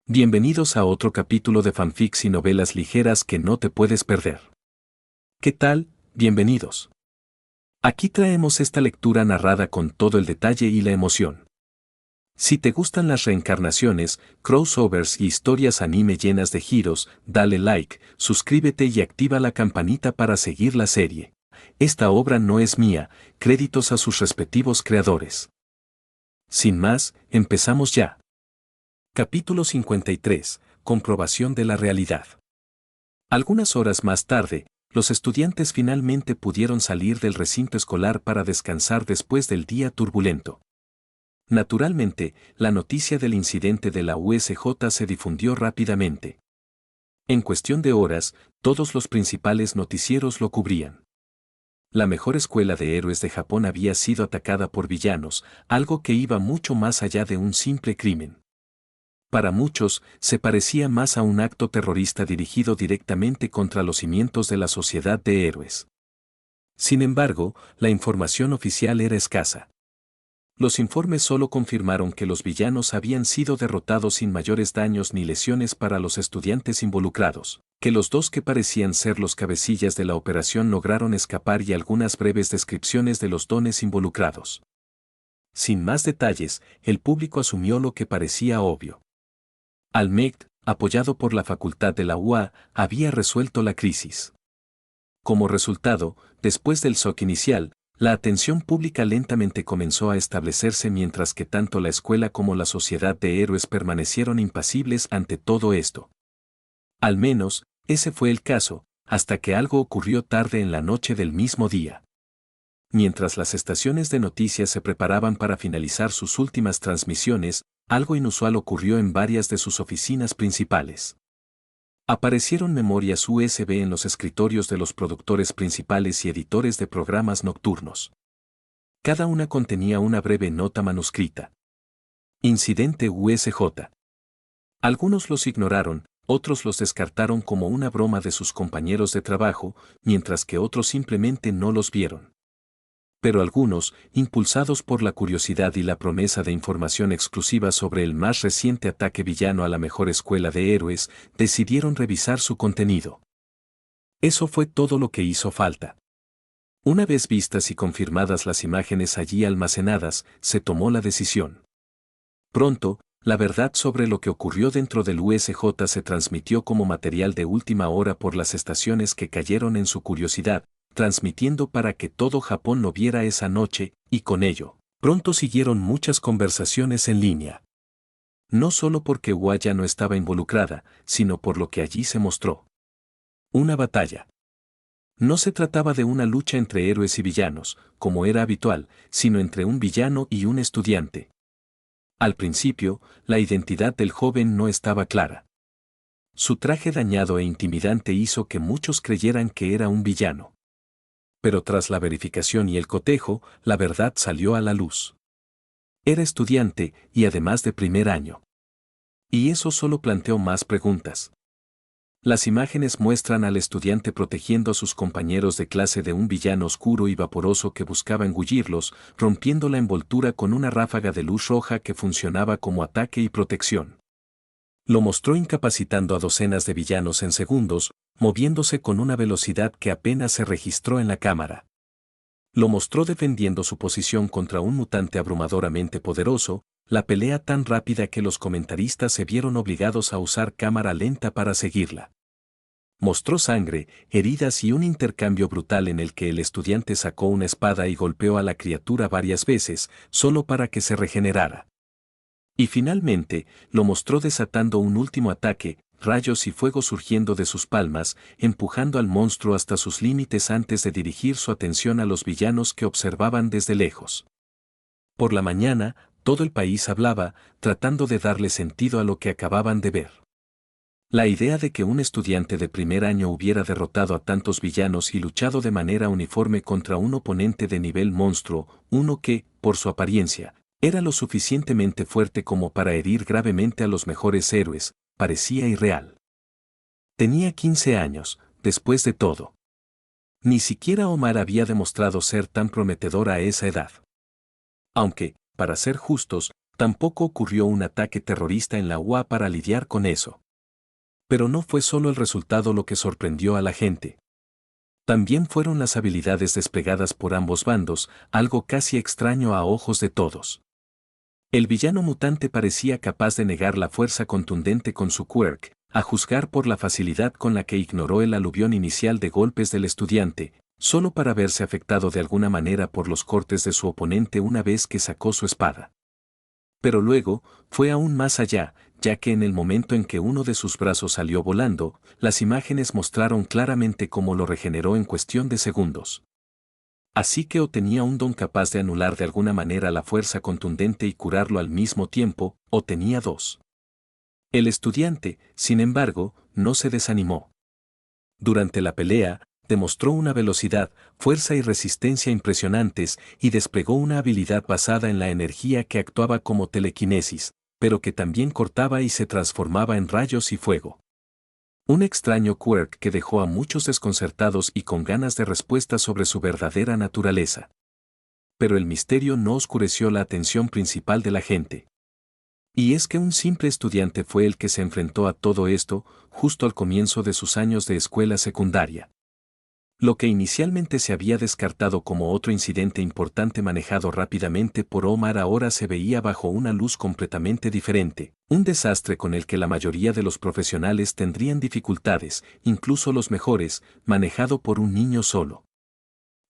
Bienvenidos a otro capítulo de fanfics y novelas ligeras que no te puedes perder. ¿Qué tal? Bienvenidos. Aquí traemos esta lectura narrada con todo el detalle y la emoción. Si te gustan las reencarnaciones, crossovers y historias anime llenas de giros, dale like, suscríbete y activa la campanita para seguir la serie. Esta obra no es mía, créditos a sus respectivos creadores. Sin más, empezamos ya. Capítulo 53. Comprobación de la realidad. Algunas horas más tarde, los estudiantes finalmente pudieron salir del recinto escolar para descansar después del día turbulento. Naturalmente, la noticia del incidente de la USJ se difundió rápidamente. En cuestión de horas, todos los principales noticieros lo cubrían. La mejor escuela de héroes de Japón había sido atacada por villanos, algo que iba mucho más allá de un simple crimen. Para muchos, se parecía más a un acto terrorista dirigido directamente contra los cimientos de la sociedad de héroes. Sin embargo, la información oficial era escasa. Los informes solo confirmaron que los villanos habían sido derrotados sin mayores daños ni lesiones para los estudiantes involucrados, que los dos que parecían ser los cabecillas de la operación lograron escapar y algunas breves descripciones de los dones involucrados. Sin más detalles, el público asumió lo que parecía obvio. Al-Mekt, apoyado por la facultad de la UA, había resuelto la crisis. Como resultado, después del shock inicial, la atención pública lentamente comenzó a establecerse mientras que tanto la escuela como la sociedad de héroes permanecieron impasibles ante todo esto. Al menos, ese fue el caso, hasta que algo ocurrió tarde en la noche del mismo día. Mientras las estaciones de noticias se preparaban para finalizar sus últimas transmisiones, algo inusual ocurrió en varias de sus oficinas principales. Aparecieron memorias USB en los escritorios de los productores principales y editores de programas nocturnos. Cada una contenía una breve nota manuscrita. Incidente USJ. Algunos los ignoraron, otros los descartaron como una broma de sus compañeros de trabajo, mientras que otros simplemente no los vieron. Pero algunos, impulsados por la curiosidad y la promesa de información exclusiva sobre el más reciente ataque villano a la mejor escuela de héroes, decidieron revisar su contenido. Eso fue todo lo que hizo falta. Una vez vistas y confirmadas las imágenes allí almacenadas, se tomó la decisión. Pronto, la verdad sobre lo que ocurrió dentro del USJ se transmitió como material de última hora por las estaciones que cayeron en su curiosidad, transmitiendo para que todo Japón lo viera esa noche, y con ello, pronto siguieron muchas conversaciones en línea. No solo porque UA ya no estaba involucrada, sino por lo que allí se mostró. Una batalla. No se trataba de una lucha entre héroes y villanos, como era habitual, sino entre un villano y un estudiante. Al principio, la identidad del joven no estaba clara. Su traje dañado e intimidante hizo que muchos creyeran que era un villano. Pero tras la verificación y el cotejo, la verdad salió a la luz. Era estudiante y además de primer año. Y eso solo planteó más preguntas. Las imágenes muestran al estudiante protegiendo a sus compañeros de clase de un villano oscuro y vaporoso que buscaba engullirlos, rompiendo la envoltura con una ráfaga de luz roja que funcionaba como ataque y protección. Lo mostró incapacitando a docenas de villanos en segundos, moviéndose con una velocidad que apenas se registró en la cámara. Lo mostró defendiendo su posición contra un mutante abrumadoramente poderoso, la pelea tan rápida que los comentaristas se vieron obligados a usar cámara lenta para seguirla. Mostró sangre, heridas y un intercambio brutal en el que el estudiante sacó una espada y golpeó a la criatura varias veces, solo para que se regenerara. Y finalmente, lo mostró desatando un último ataque, rayos y fuego surgiendo de sus palmas, empujando al monstruo hasta sus límites antes de dirigir su atención a los villanos que observaban desde lejos. Por la mañana, todo el país hablaba, tratando de darle sentido a lo que acababan de ver. La idea de que un estudiante de primer año hubiera derrotado a tantos villanos y luchado de manera uniforme contra un oponente de nivel monstruo, uno que, por su apariencia, era lo suficientemente fuerte como para herir gravemente a los mejores héroes, parecía irreal. Tenía 15 años, después de todo. Ni siquiera Omar había demostrado ser tan prometedor a esa edad. Aunque, para ser justos, Tampoco ocurrió un ataque terrorista en la UA para lidiar con eso. Pero no fue solo el resultado lo que sorprendió a la gente. También fueron las habilidades desplegadas por ambos bandos, algo casi extraño a ojos de todos. El villano mutante parecía capaz de negar la fuerza contundente con su quirk, a juzgar por la facilidad con la que ignoró el aluvión inicial de golpes del estudiante, solo para verse afectado de alguna manera por los cortes de su oponente una vez que sacó su espada. Pero luego, fue aún más allá, ya que en el momento en que uno de sus brazos salió volando, las imágenes mostraron claramente cómo lo regeneró en cuestión de segundos. Así que o tenía un don capaz de anular de alguna manera la fuerza contundente y curarlo al mismo tiempo, o tenía dos. El estudiante, sin embargo, no se desanimó. Durante la pelea, demostró una velocidad, fuerza y resistencia impresionantes y desplegó una habilidad basada en la energía que actuaba como telequinesis, pero que también cortaba y se transformaba en rayos y fuego. Un extraño quirk que dejó a muchos desconcertados y con ganas de respuestas sobre su verdadera naturaleza. Pero el misterio no oscureció la atención principal de la gente. Y es que un simple estudiante fue el que se enfrentó a todo esto, justo al comienzo de sus años de escuela secundaria. Lo que inicialmente se había descartado como otro incidente importante manejado rápidamente por Omar ahora se veía bajo una luz completamente diferente, un desastre con el que la mayoría de los profesionales tendrían dificultades, incluso los mejores, manejado por un niño solo.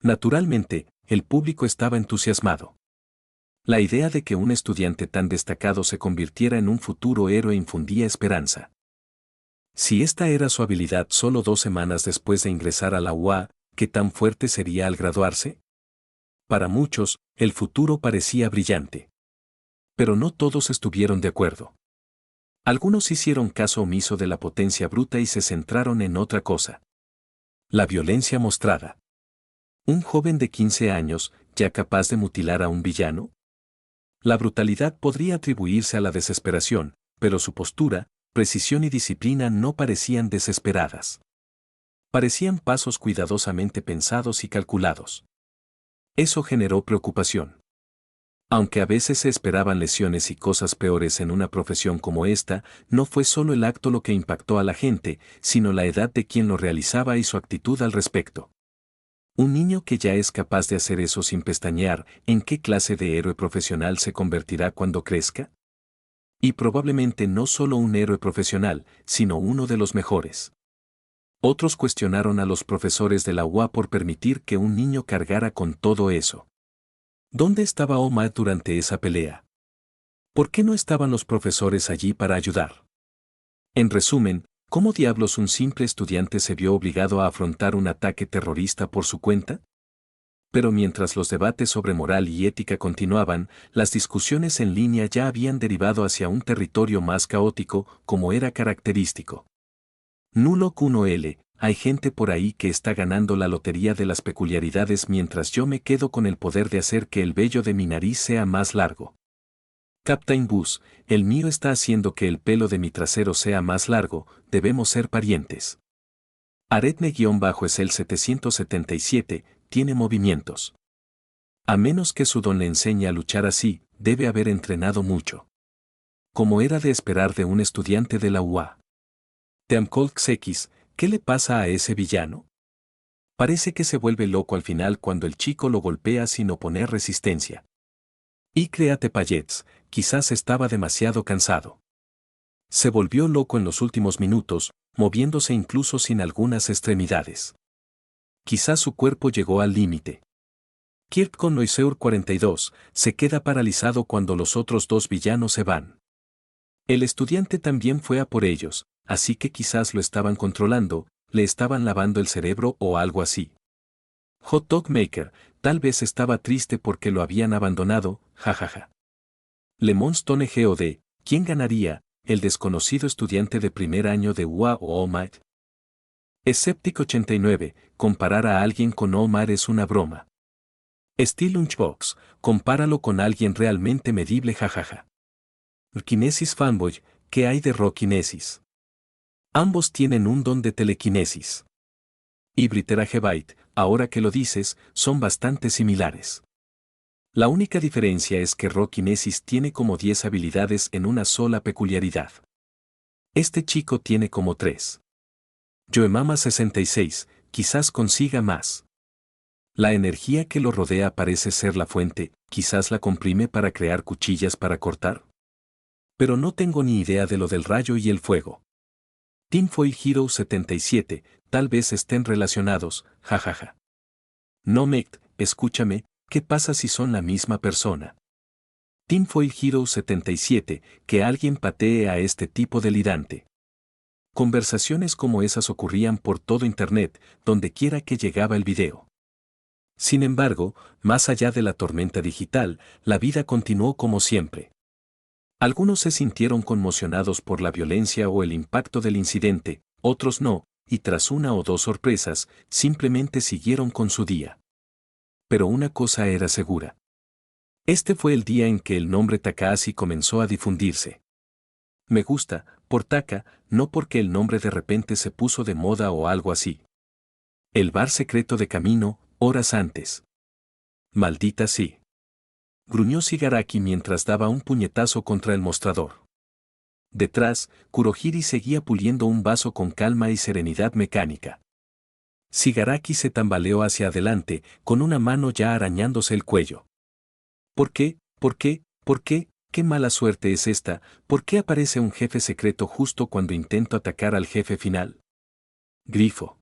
Naturalmente, el público estaba entusiasmado. La idea de que un estudiante tan destacado se convirtiera en un futuro héroe infundía esperanza. Si esta era su habilidad solo 2 semanas después de ingresar a la UA, ¿qué tan fuerte sería al graduarse? Para muchos, el futuro parecía brillante. Pero no todos estuvieron de acuerdo. Algunos hicieron caso omiso de la potencia bruta y se centraron en otra cosa. La violencia mostrada. ¿Un joven de 15 años, ya capaz de mutilar a un villano? La brutalidad podría atribuirse a la desesperación, pero su postura, precisión y disciplina no parecían desesperadas. Parecían pasos cuidadosamente pensados y calculados. Eso generó preocupación. Aunque a veces se esperaban lesiones y cosas peores en una profesión como esta, no fue solo el acto lo que impactó a la gente, sino la edad de quien lo realizaba y su actitud al respecto. Un niño que ya es capaz de hacer eso sin pestañear, ¿en qué clase de héroe profesional se convertirá cuando crezca? Y probablemente no solo un héroe profesional, sino uno de los mejores. Otros cuestionaron a los profesores de la UA por permitir que un niño cargara con todo eso. ¿Dónde estaba Omar durante esa pelea? ¿Por qué no estaban los profesores allí para ayudar? En resumen, ¿cómo diablos un simple estudiante se vio obligado a afrontar un ataque terrorista por su cuenta? Pero mientras los debates sobre moral y ética continuaban, las discusiones en línea ya habían derivado hacia un territorio más caótico, como era característico. Nulo Q1L, hay gente por ahí que está ganando la lotería de las peculiaridades mientras yo me quedo con el poder de hacer que el vello de mi nariz sea más largo. Captain Bus, el mío está haciendo que el pelo de mi trasero sea más largo, debemos ser parientes. Aretne-es el 777, tiene movimientos. A menos que su don le enseñe a luchar así, debe haber entrenado mucho. Como era de esperar de un estudiante de la UA. Teamcolx X, ¿qué le pasa a ese villano? Parece que se vuelve loco al final cuando el chico lo golpea sin oponer resistencia. Y créate Payets, quizás estaba demasiado cansado. Se volvió loco en los últimos minutos, moviéndose incluso sin algunas extremidades. Quizás su cuerpo llegó al límite. Kirk con Noiseur 42 se queda paralizado cuando los otros dos villanos se van. El estudiante también fue a por ellos, así que quizás lo estaban controlando, le estaban lavando el cerebro o algo así. Hot Dog Maker, tal vez estaba triste porque lo habían abandonado, jajaja. Le Monstone God, ¿quién ganaría, el desconocido estudiante de primer año de UA o Omar? Escéptico 89, comparar a alguien con Omar es una broma. Steel Lunchbox, compáralo con alguien realmente medible jajaja. Kinesis Fanboy, ¿qué hay de Rockinesis? Ambos tienen un don de telequinesis. Y Britera Gebite, ahora que lo dices, son bastante similares. La única diferencia es que Ro-Kinesis tiene como 10 habilidades en una sola peculiaridad. Este chico tiene como 3. Yoemama 66, quizás consiga más. La energía que lo rodea parece ser la fuente, quizás la comprime para crear cuchillas para cortar. Pero no tengo ni idea de lo del rayo y el fuego. Tinfoil Hero 77, tal vez estén relacionados, jajaja. No Mect, escúchame, ¿qué pasa si son la misma persona? Tinfoil Hero 77, que alguien patee a este tipo delirante. Conversaciones como esas ocurrían por todo Internet, donde quiera que llegaba el video. Sin embargo, más allá de la tormenta digital, la vida continuó como siempre. Algunos se sintieron conmocionados por la violencia o el impacto del incidente, otros no, y tras una o dos sorpresas, simplemente siguieron con su día. Pero una cosa era segura. Este fue el día en que el nombre Takahashi comenzó a difundirse. Me gusta, por Taka, no porque el nombre de repente se puso de moda o algo así. El bar secreto de camino, horas antes. Maldita sí. Gruñó Shigaraki mientras daba un puñetazo contra el mostrador. Detrás, Kurohiri seguía puliendo un vaso con calma y serenidad mecánica. Shigaraki se tambaleó hacia adelante, con una mano ya arañándose el cuello. ¿Por qué? ¿Por qué? ¿Por qué? ¿Qué mala suerte es esta? ¿Por qué aparece un jefe secreto justo cuando intento atacar al jefe final? Grifo.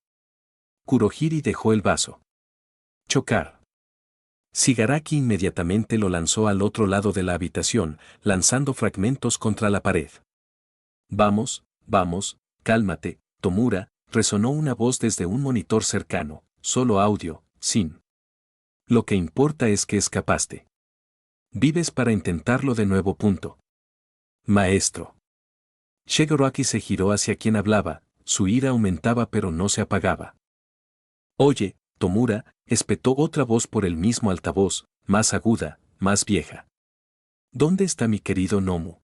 Kurohiri dejó el vaso. Chocar. Shigaraki inmediatamente lo lanzó al otro lado de la habitación, lanzando fragmentos contra la pared. Vamos, vamos, cálmate, Tomura, resonó una voz desde un monitor cercano, solo audio, sin. Lo que importa es que escapaste. Vives para intentarlo de nuevo. Maestro. Shigaraki se giró hacia quien hablaba, su ira aumentaba pero no se apagaba. Oye, Tomura, espetó otra voz por el mismo altavoz, más aguda, más vieja. ¿Dónde está mi querido Nomu?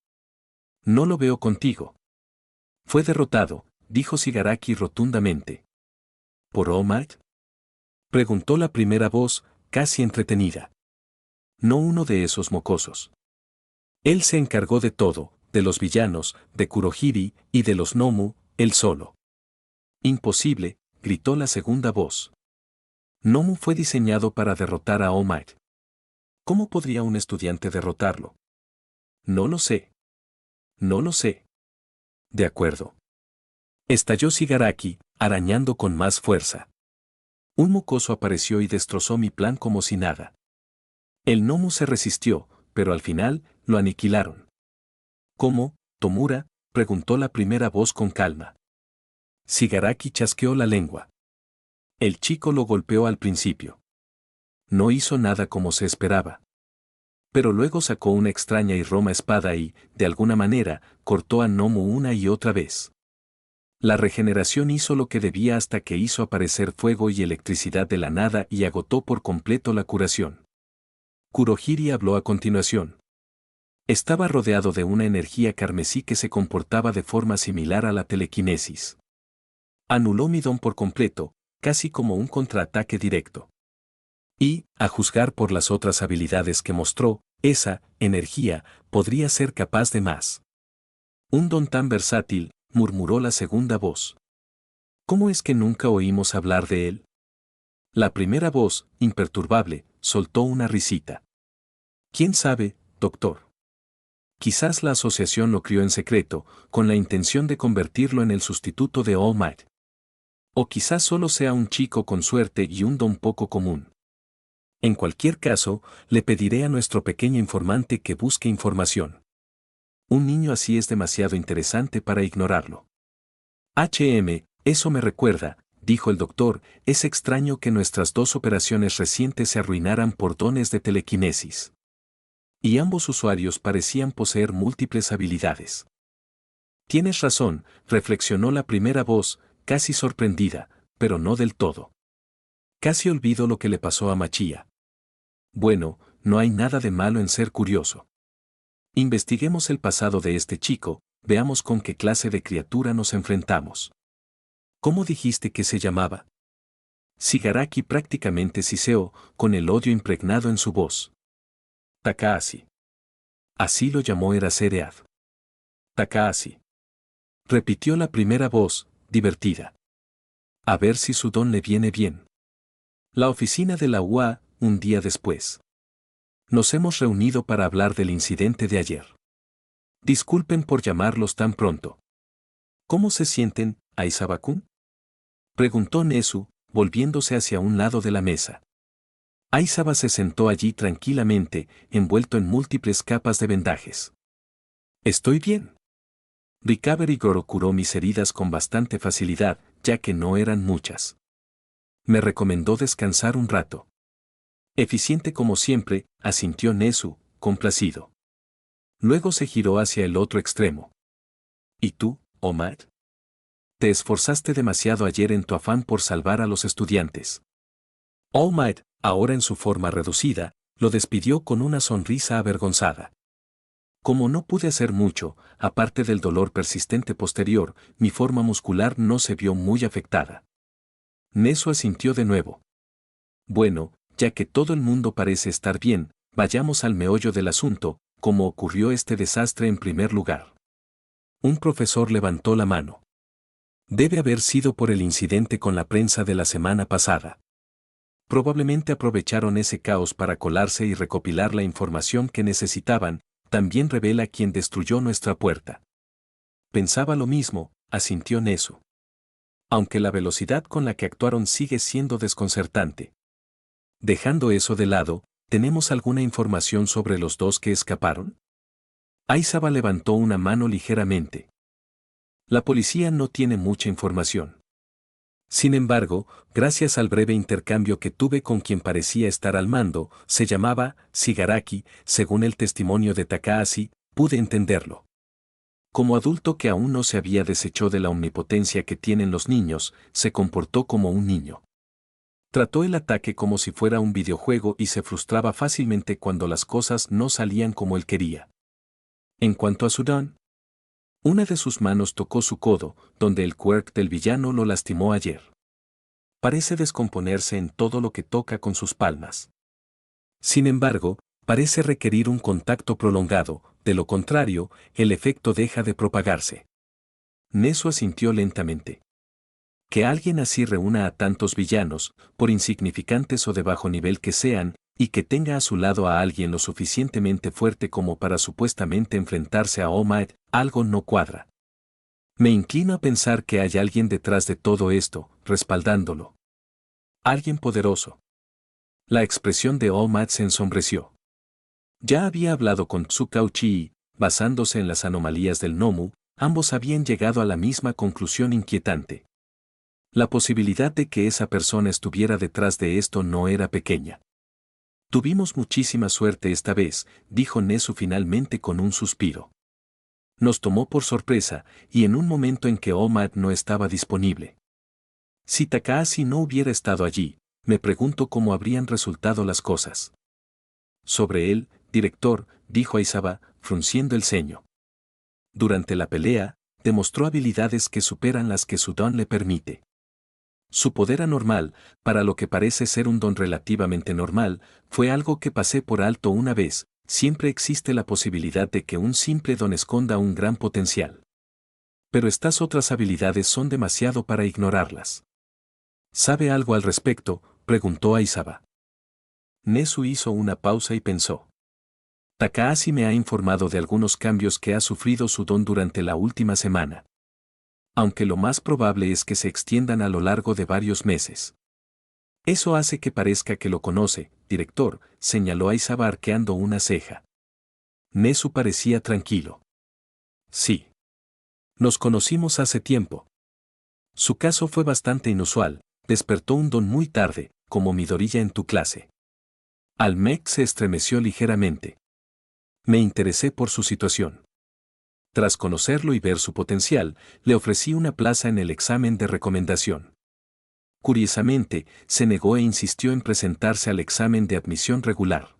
No lo veo contigo. Fue derrotado, dijo Shigaraki rotundamente. ¿Por All Might? Preguntó la primera voz, casi entretenida. No uno de esos mocosos. Él se encargó de todo, de los villanos, de Kurohiri, y de los Nomu, él solo. Imposible, gritó la segunda voz. Nomu fue diseñado para derrotar a All Might. ¿Cómo podría un estudiante derrotarlo? No lo sé. No lo sé. De acuerdo. Estalló Shigaraki, arañando con más fuerza. Un mocoso apareció y destrozó mi plan como si nada. El Nomu se resistió, pero al final, lo aniquilaron. ¿Cómo, Tomura? Preguntó la primera voz con calma. Shigaraki chasqueó la lengua. El chico lo golpeó al principio. No hizo nada como se esperaba. Pero luego sacó una extraña y roma espada y, de alguna manera, cortó a Nomu una y otra vez. La regeneración hizo lo que debía hasta que hizo aparecer fuego y electricidad de la nada y agotó por completo la curación. Kurohiri habló a continuación. Estaba rodeado de una energía carmesí que se comportaba de forma similar a la telequinesis. Anuló mi don por completo, casi como un contraataque directo. Y, a juzgar por las otras habilidades que mostró, esa energía podría ser capaz de más. Un don tan versátil, murmuró la segunda voz. ¿Cómo es que nunca oímos hablar de él? La primera voz, imperturbable, soltó una risita. ¿Quién sabe, doctor? Quizás la asociación lo crió en secreto, con la intención de convertirlo en el sustituto de All Might. O quizás solo sea un chico con suerte y un don poco común. En cualquier caso, le pediré a nuestro pequeño informante que busque información. Un niño así es demasiado interesante para ignorarlo. Eso me recuerda, dijo el doctor, es extraño que nuestras dos operaciones recientes se arruinaran por dones de telequinesis. Y ambos usuarios parecían poseer múltiples habilidades. Tienes razón, reflexionó la primera voz, casi sorprendida, pero no del todo. Casi olvido lo que le pasó a Machia. Bueno, no hay nada de malo en ser curioso. Investiguemos el pasado de este chico, veamos con qué clase de criatura nos enfrentamos. ¿Cómo dijiste que se llamaba? Shigaraki prácticamente siseó, con el odio impregnado en su voz. Takahashi. Así lo llamó Eraseread. Takahashi. Repitió la primera voz, divertida. A ver si su don le viene bien. La oficina de la UA, un día después. Nos hemos reunido para hablar del incidente de ayer. Disculpen por llamarlos tan pronto. ¿Cómo se sienten, Aizawa-kun? Preguntó Nezu, volviéndose hacia un lado de la mesa. Aizawa se sentó allí tranquilamente, envuelto en múltiples capas de vendajes. Estoy bien. Recovery Goro curó mis heridas con bastante facilidad, ya que no eran muchas. Me recomendó descansar un rato. Eficiente como siempre, asintió Nezu, complacido. Luego se giró hacia el otro extremo. ¿Y tú, Omad? Te esforzaste demasiado ayer en tu afán por salvar a los estudiantes. All Might, ahora en su forma reducida, lo despidió con una sonrisa avergonzada. Como no pude hacer mucho, aparte del dolor persistente posterior, mi forma muscular no se vio muy afectada. Nezu asintió de nuevo. Bueno, ya que todo el mundo parece estar bien, vayamos al meollo del asunto, cómo ocurrió este desastre en primer lugar. Un profesor levantó la mano. Debe haber sido por el incidente con la prensa de la semana pasada. Probablemente aprovecharon ese caos para colarse y recopilar la información que necesitaban, también revela quién destruyó nuestra puerta. Pensaba lo mismo, asintió Nezu. Aunque la velocidad con la que actuaron sigue siendo desconcertante. Dejando eso de lado, ¿tenemos alguna información sobre los dos que escaparon? Aizawa levantó una mano ligeramente. La policía no tiene mucha información. Sin embargo, gracias al breve intercambio que tuve con quien parecía estar al mando, se llamaba Shigaraki, según el testimonio de Takahashi, pude entenderlo. Como adulto que aún no se había deshecho de la omnipotencia que tienen los niños, se comportó como un niño. Trató el ataque como si fuera un videojuego y se frustraba fácilmente cuando las cosas no salían como él quería. En cuanto a Sudan, una de sus manos tocó su codo, donde el quirk del villano lo lastimó ayer. Parece descomponerse en todo lo que toca con sus palmas. Sin embargo, parece requerir un contacto prolongado, de lo contrario, el efecto deja de propagarse. Nezu asintió lentamente. Que alguien así reúna a tantos villanos, por insignificantes o de bajo nivel que sean, y que tenga a su lado a alguien lo suficientemente fuerte como para supuestamente enfrentarse a All Might, algo no cuadra. Me inclino a pensar que hay alguien detrás de todo esto, respaldándolo. Alguien poderoso. La expresión de All Might se ensombreció. Ya había hablado con Tsukauchi y, basándose en las anomalías del Nomu, ambos habían llegado a la misma conclusión inquietante. La posibilidad de que esa persona estuviera detrás de esto no era pequeña. Tuvimos muchísima suerte esta vez, dijo Nezu finalmente con un suspiro. Nos tomó por sorpresa, y en un momento en que Omad no estaba disponible. Si Takahashi no hubiera estado allí, me pregunto cómo habrían resultado las cosas. Sobre él, director, dijo Aizawa, frunciendo el ceño. Durante la pelea, demostró habilidades que superan las que su don le permite. Su poder anormal, para lo que parece ser un don relativamente normal, fue algo que pasé por alto una vez. Siempre existe la posibilidad de que un simple don esconda un gran potencial. Pero estas otras habilidades son demasiado para ignorarlas. ¿Sabe algo al respecto?, preguntó Aizawa. Nezu hizo una pausa y pensó. Takahashi me ha informado de algunos cambios que ha sufrido su don durante la última semana. Aunque lo más probable es que se extiendan a lo largo de varios meses. Eso hace que parezca que lo conoce, director, señaló Aizawa arqueando una ceja. Nezu parecía tranquilo. Sí. Nos conocimos hace tiempo. Su caso fue bastante inusual, despertó un don muy tarde, como Midoriya en tu clase. Almec se estremeció ligeramente. Me interesé por su situación. Tras conocerlo y ver su potencial, le ofrecí una plaza en el examen de recomendación. Curiosamente, se negó e insistió en presentarse al examen de admisión regular.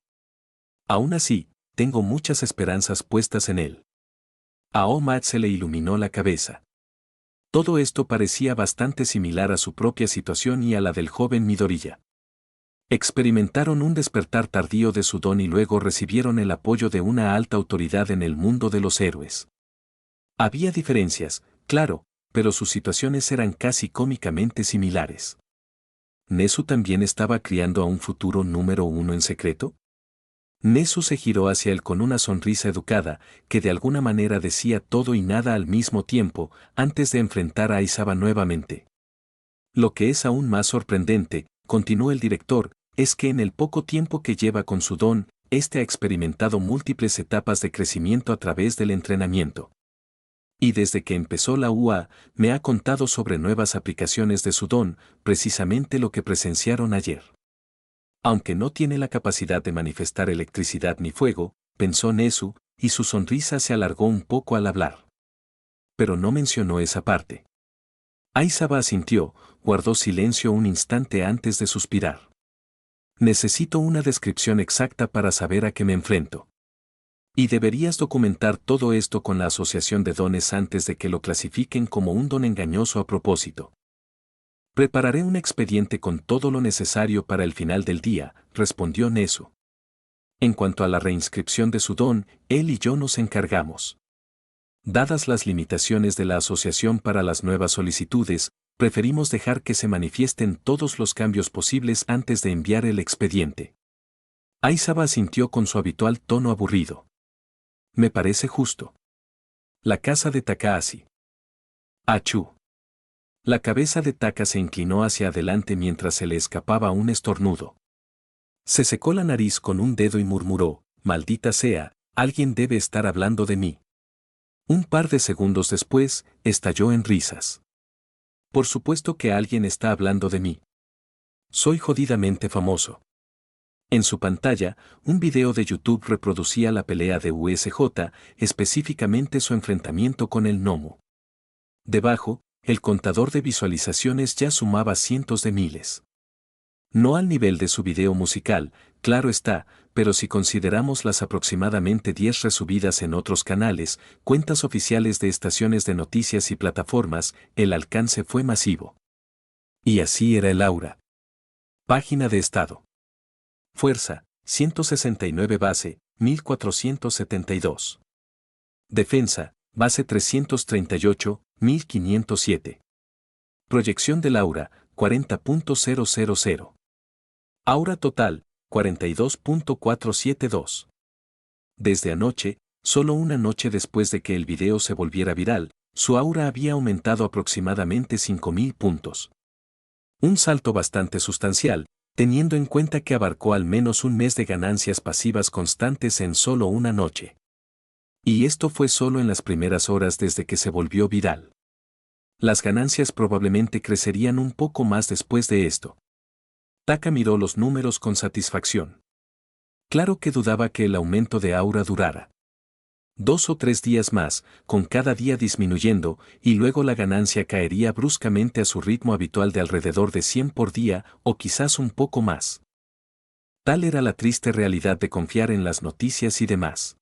Aún así, tengo muchas esperanzas puestas en él. A Omad se le iluminó la cabeza. Todo esto parecía bastante similar a su propia situación y a la del joven Midoriya. Experimentaron un despertar tardío de su don y luego recibieron el apoyo de una alta autoridad en el mundo de los héroes. Había diferencias, claro, pero sus situaciones eran casi cómicamente similares. ¿Nezu también estaba criando a un futuro número uno en secreto? Nezu se giró hacia él con una sonrisa educada, que de alguna manera decía todo y nada al mismo tiempo, antes de enfrentar a Aizawa nuevamente. Lo que es aún más sorprendente, continuó el director, es que en el poco tiempo que lleva con su don, este ha experimentado múltiples etapas de crecimiento a través del entrenamiento. Y desde que empezó la UA, me ha contado sobre nuevas aplicaciones de su don, precisamente lo que presenciaron ayer. Aunque no tiene la capacidad de manifestar electricidad ni fuego, pensó Nezu, y su sonrisa se alargó un poco al hablar. Pero no mencionó esa parte. Aizawa asintió, guardó silencio un instante antes de suspirar. Necesito una descripción exacta para saber a qué me enfrento. Y deberías documentar todo esto con la Asociación de Dones antes de que lo clasifiquen como un don engañoso a propósito. Prepararé un expediente con todo lo necesario para el final del día, respondió Nezu. En cuanto a la reinscripción de su don, él y yo nos encargamos. Dadas las limitaciones de la asociación para las nuevas solicitudes, preferimos dejar que se manifiesten todos los cambios posibles antes de enviar el expediente. Aizawa asintió con su habitual tono aburrido. Me parece justo. La casa de Takahashi. Achú. La cabeza de Taka se inclinó hacia adelante mientras se le escapaba un estornudo. Se secó la nariz con un dedo y murmuró, maldita sea, alguien debe estar hablando de mí. Un par de segundos después, estalló en risas. Por supuesto que alguien está hablando de mí. Soy jodidamente famoso. En su pantalla, un video de YouTube reproducía la pelea de USJ, específicamente su enfrentamiento con el Nomu. Debajo, el contador de visualizaciones ya sumaba cientos de miles. No al nivel de su video musical, claro está, pero si consideramos las aproximadamente 10 resubidas en otros canales, cuentas oficiales de estaciones de noticias y plataformas, el alcance fue masivo. Y así era el aura. Página de estado. Fuerza, 169 base, 1472. Defensa, base 338, 1507. Proyección del aura, 40.000. Aura total, 42.472. Desde anoche, solo una noche después de que el video se volviera viral, su aura había aumentado aproximadamente 5.000 puntos. Un salto bastante sustancial, teniendo en cuenta que abarcó al menos un mes de ganancias pasivas constantes en solo una noche. Y esto fue solo en las primeras horas desde que se volvió viral. Las ganancias probablemente crecerían un poco más después de esto. Taka miró los números con satisfacción. Claro que dudaba que el aumento de aura durara 2 o 3 días más, con cada día disminuyendo, y luego la ganancia caería bruscamente a su ritmo habitual de alrededor de 100 por día, o quizás un poco más. Tal era la triste realidad de confiar en las noticias y demás.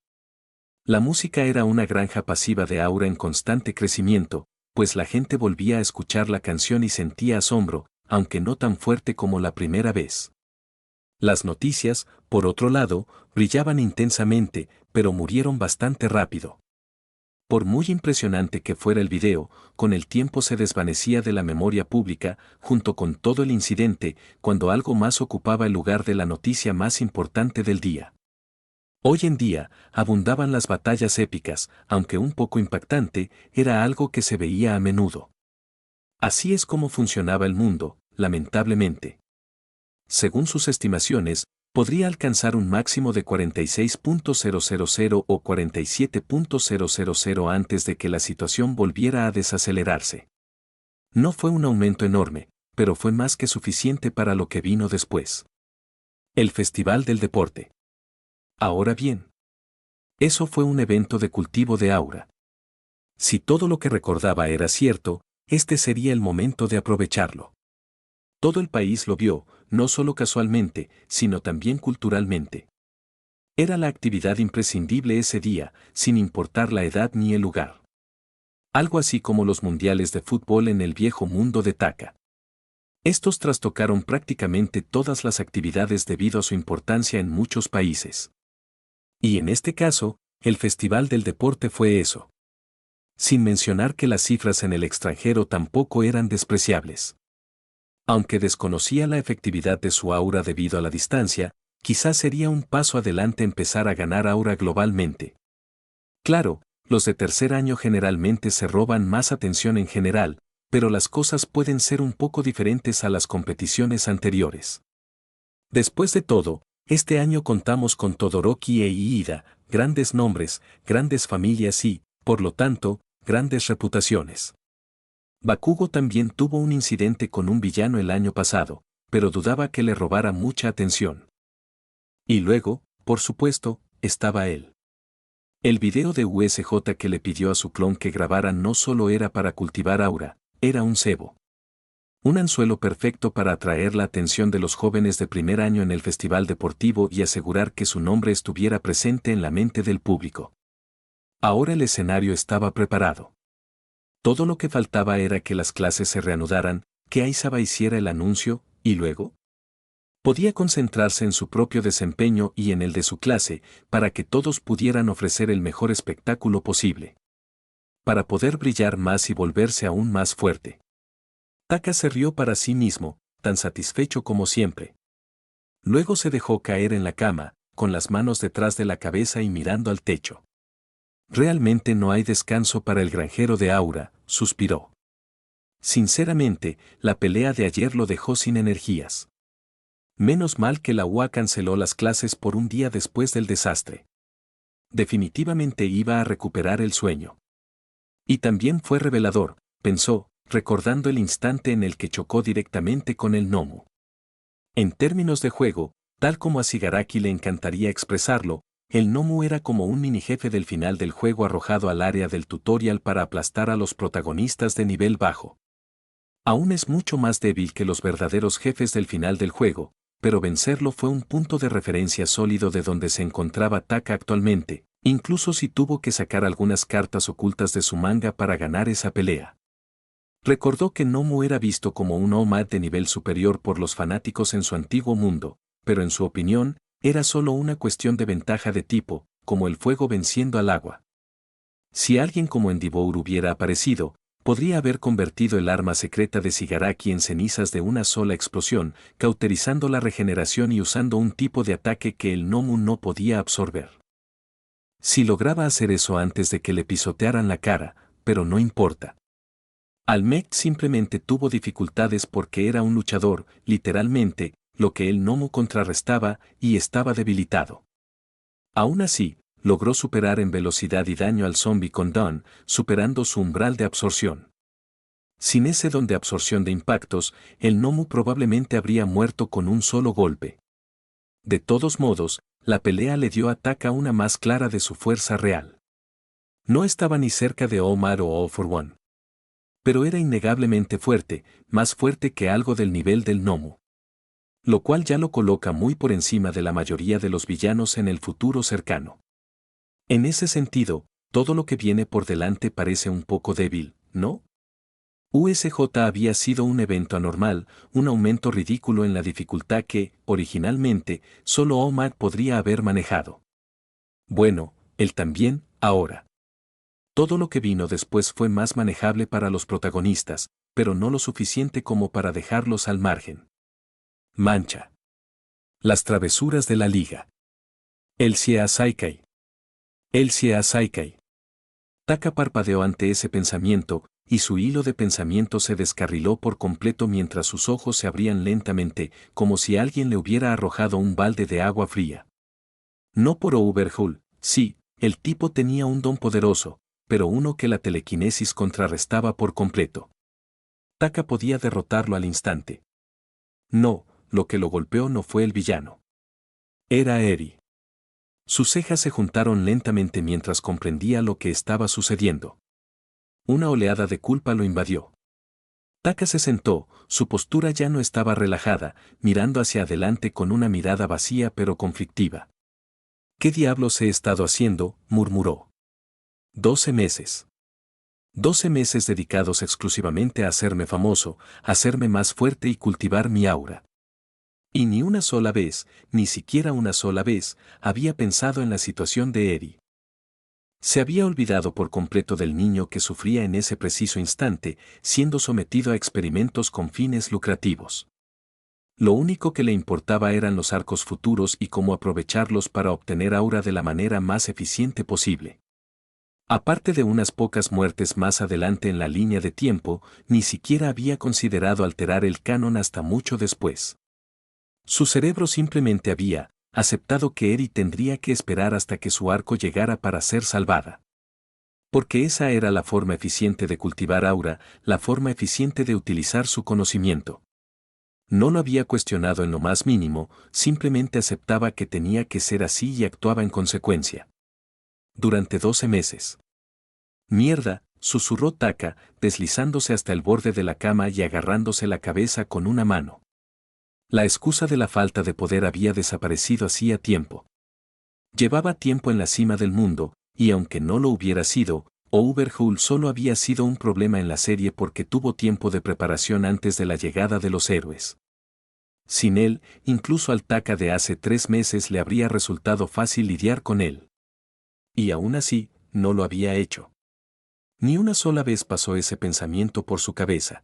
La música era una granja pasiva de aura en constante crecimiento, pues la gente volvía a escuchar la canción y sentía asombro, aunque no tan fuerte como la primera vez. Las noticias, por otro lado, brillaban intensamente, pero murieron bastante rápido. Por muy impresionante que fuera el video, con el tiempo se desvanecía de la memoria pública, junto con todo el incidente, cuando algo más ocupaba el lugar de la noticia más importante del día. Hoy en día, abundaban las batallas épicas, aunque un poco impactante, era algo que se veía a menudo. Así es como funcionaba el mundo, lamentablemente. Según sus estimaciones, podría alcanzar un máximo de 46.000 o 47.000 antes de que la situación volviera a desacelerarse. No fue un aumento enorme, pero fue más que suficiente para lo que vino después. El Festival del Deporte. Ahora bien, eso fue un evento de cultivo de aura. Si todo lo que recordaba era cierto, este sería el momento de aprovecharlo. Todo el país lo vio, no solo casualmente, sino también culturalmente. Era la actividad imprescindible ese día, sin importar la edad ni el lugar. Algo así como los mundiales de fútbol en el viejo mundo de Taka. Estos trastocaron prácticamente todas las actividades debido a su importancia en muchos países. Y en este caso, el Festival del Deporte fue eso. Sin mencionar que las cifras en el extranjero tampoco eran despreciables. Aunque desconocía la efectividad de su aura debido a la distancia, quizás sería un paso adelante empezar a ganar aura globalmente. Claro, los de tercer año generalmente se roban más atención en general, pero las cosas pueden ser un poco diferentes a las competiciones anteriores. Después de todo, este año contamos con Todoroki e Iida, grandes nombres, grandes familias y, por lo tanto, grandes reputaciones. Bakugo también tuvo un incidente con un villano el año pasado, pero dudaba que le robara mucha atención. Y luego, por supuesto, estaba él. El video de USJ que le pidió a su clon que grabara no solo era para cultivar aura, era un cebo. Un anzuelo perfecto para atraer la atención de los jóvenes de primer año en el festival deportivo y asegurar que su nombre estuviera presente en la mente del público. Ahora el escenario estaba preparado. Todo lo que faltaba era que las clases se reanudaran, que Aizawa hiciera el anuncio, y luego podía concentrarse en su propio desempeño y en el de su clase, para que todos pudieran ofrecer el mejor espectáculo posible. Para poder brillar más y volverse aún más fuerte. Taka se rió para sí mismo, tan satisfecho como siempre. Luego se dejó caer en la cama, con las manos detrás de la cabeza y mirando al techo. Realmente no hay descanso para el granjero de aura, suspiró. Sinceramente, la pelea de ayer lo dejó sin energías. Menos mal que la UA canceló las clases por un día después del desastre. Definitivamente iba a recuperar el sueño. Y también fue revelador, pensó, recordando el instante en el que chocó directamente con el Nomu. En términos de juego, tal como a Shigaraki le encantaría expresarlo, el Nomu era como un mini jefe del final del juego arrojado al área del tutorial para aplastar a los protagonistas de nivel bajo. Aún es mucho más débil que los verdaderos jefes del final del juego, pero vencerlo fue un punto de referencia sólido de donde se encontraba Taka actualmente, incluso si tuvo que sacar algunas cartas ocultas de su manga para ganar esa pelea. Recordó que Nomu era visto como un OMAD de nivel superior por los fanáticos en su antiguo mundo, pero en su opinión, era solo una cuestión de ventaja de tipo, como el fuego venciendo al agua. Si alguien como Endeavor hubiera aparecido, podría haber convertido el arma secreta de Shigaraki en cenizas de una sola explosión, cauterizando la regeneración y usando un tipo de ataque que el Nomu no podía absorber. Si lograba hacer eso antes de que le pisotearan la cara, pero no importa. Almec simplemente tuvo dificultades porque era un luchador, literalmente, lo que el Nomu contrarrestaba, y estaba debilitado. Aún así, logró superar en velocidad y daño al zombie con Dawn, superando su umbral de absorción. Sin ese don de absorción de impactos, el Nomu probablemente habría muerto con un solo golpe. De todos modos, la pelea le dio a Taka una más clara de su fuerza real. No estaba ni cerca de Omar o All for One. Pero era innegablemente fuerte, más fuerte que algo del nivel del Nomu. Lo cual ya lo coloca muy por encima de la mayoría de los villanos en el futuro cercano. En ese sentido, todo lo que viene por delante parece un poco débil, ¿no? USJ había sido un evento anormal, un aumento ridículo en la dificultad que, originalmente, solo Omar podría haber manejado. Bueno, él también, ahora. Todo lo que vino después fue más manejable para los protagonistas, pero no lo suficiente como para dejarlos al margen. Mancha. Las travesuras de la liga. Elsie Saikai. Elsie Saikai. Taka parpadeó ante ese pensamiento, y su hilo de pensamiento se descarriló por completo mientras sus ojos se abrían lentamente, como si alguien le hubiera arrojado un balde de agua fría. No por Overhaul, sí, el tipo tenía un don poderoso, pero uno que la telequinesis contrarrestaba por completo. Taka podía derrotarlo al instante. No, lo que lo golpeó no fue el villano. Era Eri. Sus cejas se juntaron lentamente mientras comprendía lo que estaba sucediendo. Una oleada de culpa lo invadió. Taka se sentó, su postura ya no estaba relajada, mirando hacia adelante con una mirada vacía pero conflictiva. ¿Qué diablos he estado haciendo?, murmuró. 12 meses. 12 meses dedicados exclusivamente a hacerme famoso, hacerme más fuerte y cultivar mi aura. Y ni una sola vez, ni siquiera una sola vez, había pensado en la situación de Eri. Se había olvidado por completo del niño que sufría en ese preciso instante, siendo sometido a experimentos con fines lucrativos. Lo único que le importaba eran los arcos futuros y cómo aprovecharlos para obtener aura de la manera más eficiente posible. Aparte de unas pocas muertes más adelante en la línea de tiempo, ni siquiera había considerado alterar el canon hasta mucho después. Su cerebro simplemente había aceptado que Eri tendría que esperar hasta que su arco llegara para ser salvada. Porque esa era la forma eficiente de cultivar aura, la forma eficiente de utilizar su conocimiento. No lo había cuestionado en lo más mínimo, simplemente aceptaba que tenía que ser así y actuaba en consecuencia. Durante 12 meses. Mierda, susurró Taka, deslizándose hasta el borde de la cama y agarrándose la cabeza con una mano. La excusa de la falta de poder había desaparecido hacía tiempo. Llevaba tiempo en la cima del mundo, y aunque no lo hubiera sido, Overhaul solo había sido un problema en la serie porque tuvo tiempo de preparación antes de la llegada de los héroes. Sin él, incluso al Taka de hace 3 meses le habría resultado fácil lidiar con él. Y aún así, no lo había hecho. Ni una sola vez pasó ese pensamiento por su cabeza.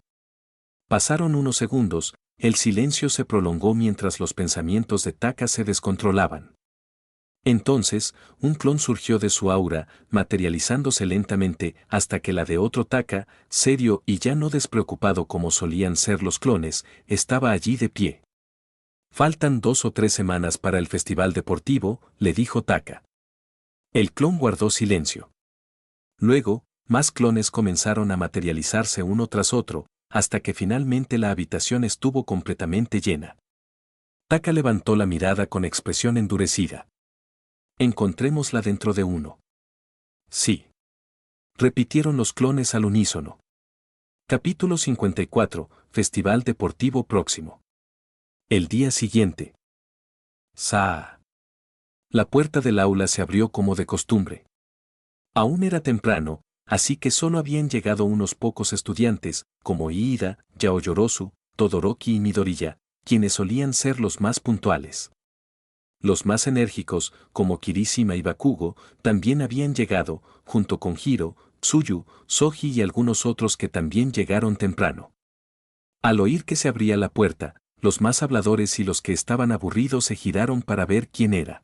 Pasaron unos segundos, el silencio se prolongó mientras los pensamientos de Taka se descontrolaban. Entonces, un clon surgió de su aura, materializándose lentamente hasta que la de otro Taka, serio y ya no despreocupado como solían ser los clones, estaba allí de pie. Faltan 2 o 3 semanas para el festival deportivo, le dijo Taka. El clon guardó silencio. Luego, más clones comenzaron a materializarse uno tras otro, hasta que finalmente la habitación estuvo completamente llena. Taka levantó la mirada con expresión endurecida. Encontrémosla dentro de uno. Sí. Repitieron los clones al unísono. Capítulo 54, Festival Deportivo próximo. El día siguiente. ¡Saa! La puerta del aula se abrió como de costumbre. Aún era temprano, así que solo habían llegado unos pocos estudiantes, como Iida, Yaoyorozu, Todoroki y Midoriya, quienes solían ser los más puntuales. Los más enérgicos, como Kirishima y Bakugo, también habían llegado, junto con Hiro, Tsuyu, Soji y algunos otros que también llegaron temprano. Al oír que se abría la puerta, los más habladores y los que estaban aburridos se giraron para ver quién era.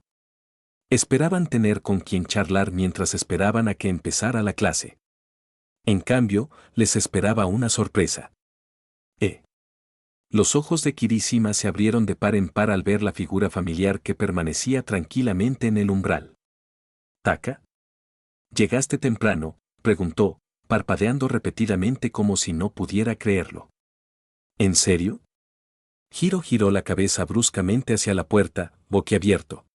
Esperaban tener con quien charlar mientras esperaban a que empezara la clase. En cambio, les esperaba una sorpresa. Los ojos de Kirishima se abrieron de par en par al ver la figura familiar que permanecía tranquilamente en el umbral. ¿Taka? ¿Llegaste temprano?, preguntó, parpadeando repetidamente como si no pudiera creerlo. ¿En serio? Hiro giró la cabeza bruscamente hacia la puerta, boquiabierto.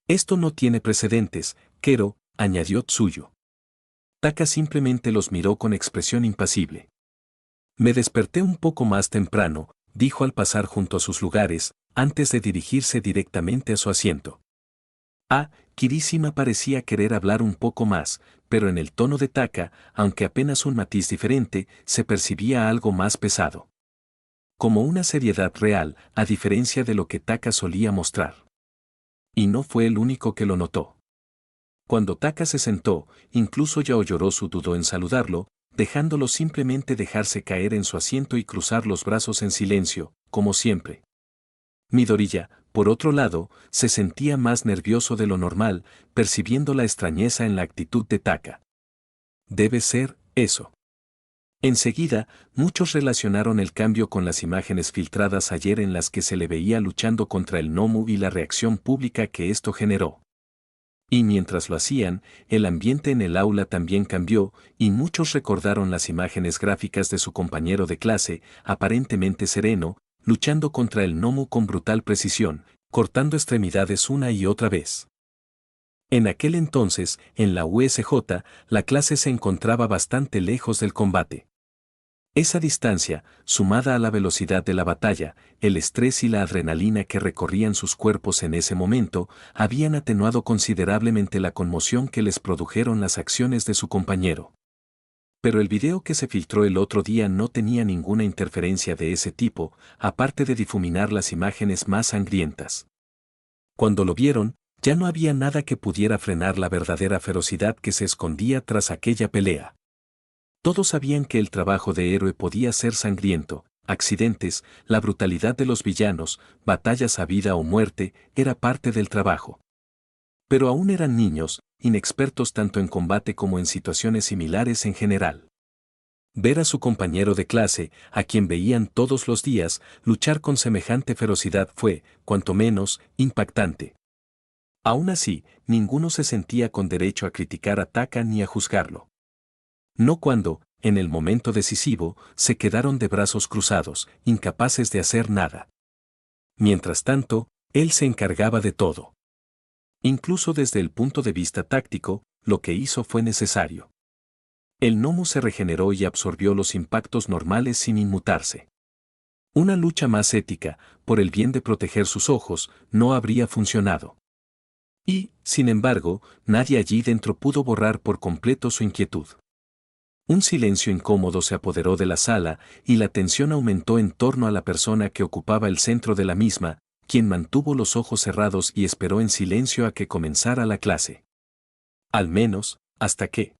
Esto no tiene precedentes, Kero, añadió Tsuyu. Taka simplemente los miró con expresión impasible. Me desperté un poco más temprano, dijo al pasar junto a sus lugares, antes de dirigirse directamente a su asiento. Kirishima parecía querer hablar un poco más, pero en el tono de Taka, aunque apenas un matiz diferente, se percibía algo más pesado. Como una seriedad real, a diferencia de lo que Taka solía mostrar. Y no fue el único que lo notó. Cuando Taka se sentó, incluso Yaoyorozu dudó en saludarlo, dejándolo simplemente dejarse caer en su asiento y cruzar los brazos en silencio, como siempre. Midoriya, por otro lado, se sentía más nervioso de lo normal, percibiendo la extrañeza en la actitud de Taka. Debe ser eso. Enseguida, muchos relacionaron el cambio con las imágenes filtradas ayer en las que se le veía luchando contra el Nomu y la reacción pública que esto generó. Y mientras lo hacían, el ambiente en el aula también cambió, y muchos recordaron las imágenes gráficas de su compañero de clase, aparentemente sereno, luchando contra el Nomu con brutal precisión, cortando extremidades una y otra vez. En aquel entonces, en la USJ, la clase se encontraba bastante lejos del combate. Esa distancia, sumada a la velocidad de la batalla, el estrés y la adrenalina que recorrían sus cuerpos en ese momento, habían atenuado considerablemente la conmoción que les produjeron las acciones de su compañero. Pero el video que se filtró el otro día no tenía ninguna interferencia de ese tipo, aparte de difuminar las imágenes más sangrientas. Cuando lo vieron, ya no había nada que pudiera frenar la verdadera ferocidad que se escondía tras aquella pelea. Todos sabían que el trabajo de héroe podía ser sangriento, accidentes, la brutalidad de los villanos, batallas a vida o muerte, era parte del trabajo. Pero aún eran niños, inexpertos tanto en combate como en situaciones similares en general. Ver a su compañero de clase, a quien veían todos los días, luchar con semejante ferocidad fue, cuanto menos, impactante. Aún así, ninguno se sentía con derecho a criticar a Taka ni a juzgarlo. No cuando, en el momento decisivo, se quedaron de brazos cruzados, incapaces de hacer nada. Mientras tanto, él se encargaba de todo. Incluso desde el punto de vista táctico, lo que hizo fue necesario. El gnomo se regeneró y absorbió los impactos normales sin inmutarse. Una lucha más ética, por el bien de proteger sus ojos, no habría funcionado. Y, sin embargo, nadie allí dentro pudo borrar por completo su inquietud. Un silencio incómodo se apoderó de la sala y la tensión aumentó en torno a la persona que ocupaba el centro de la misma, quien mantuvo los ojos cerrados y esperó en silencio a que comenzara la clase. Al menos, hasta que...